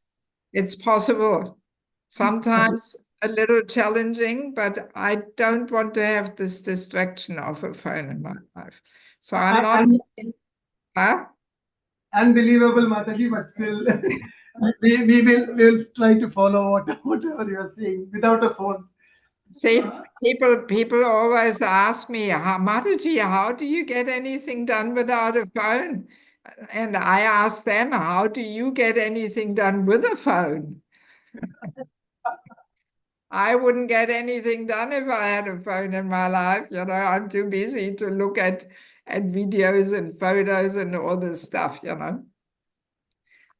it's possible. Sometimes a little challenging, but I don't want to have this distraction of a phone in my life. So I'm not, huh? Unbelievable, Mataji, but still, we will try to follow whatever you are saying without a phone. See, people always ask me, Mataji, how do you get anything done without a phone? And I ask them, how do you get anything done with a phone? I wouldn't get anything done if I had a phone in my life. You know, I'm too busy to look at videos and photos and all this stuff, you know.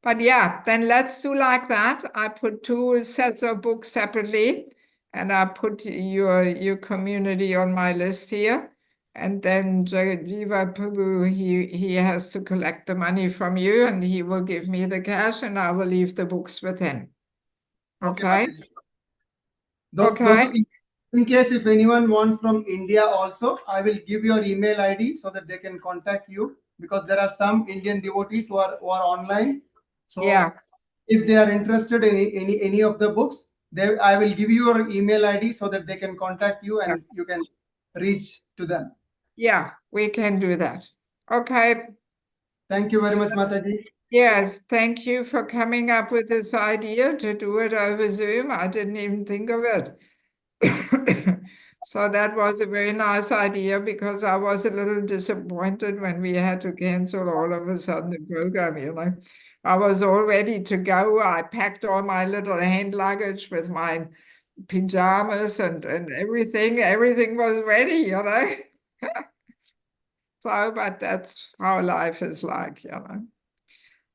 But yeah, then let's do like that. I put 2 sets of books separately, and I put your community on my list here. And then Jiva Prabhu, he has to collect the money from you, and he will give me the cash, and I will leave the books with him. Okay, Okay? Mataji. Those, Okay. in case if anyone wants from India also, I will give your email ID so that they can contact you, because there are some Indian devotees who are online. So Yeah. if they are interested in any of the books, I will give you your email ID so that they can contact you and you can reach to them. Yeah, we can do that. Okay. Thank you very much, Mataji. Yes, thank you for coming up with this idea to do it over Zoom. I didn't even think of it. So that was a very nice idea, because I was a little disappointed when we had to cancel all of a sudden the program, you know. I was all ready to go. I packed all my little hand luggage with my pajamas and everything. Everything was ready, you know. So, but that's how life is like, you know.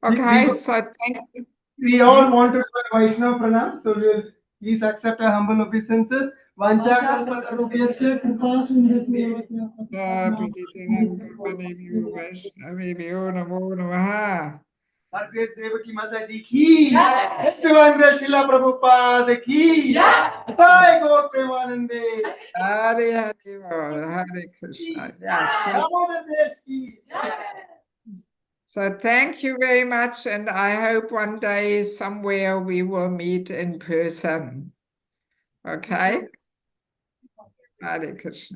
We, Okay, we, so thank you. we all want to do a Vaishnava pranam, so we will please accept our humble obeisances. Vancha kalpa sarupyasya kripa sindhya. Pratitanam Pavanebhyo Vaishnavebhyo Namo Namaha. Our grace Devaki Mataji ki jai. Divine Grace Srila Prabhupada ki jai. Jai Gaur Premanande. Hare Hare Bol, Hare Krishna. Yes. Damodar Desh ki jai. So thank you very much, and I hope one day somewhere we will meet in person. Okay? Hare Krishna.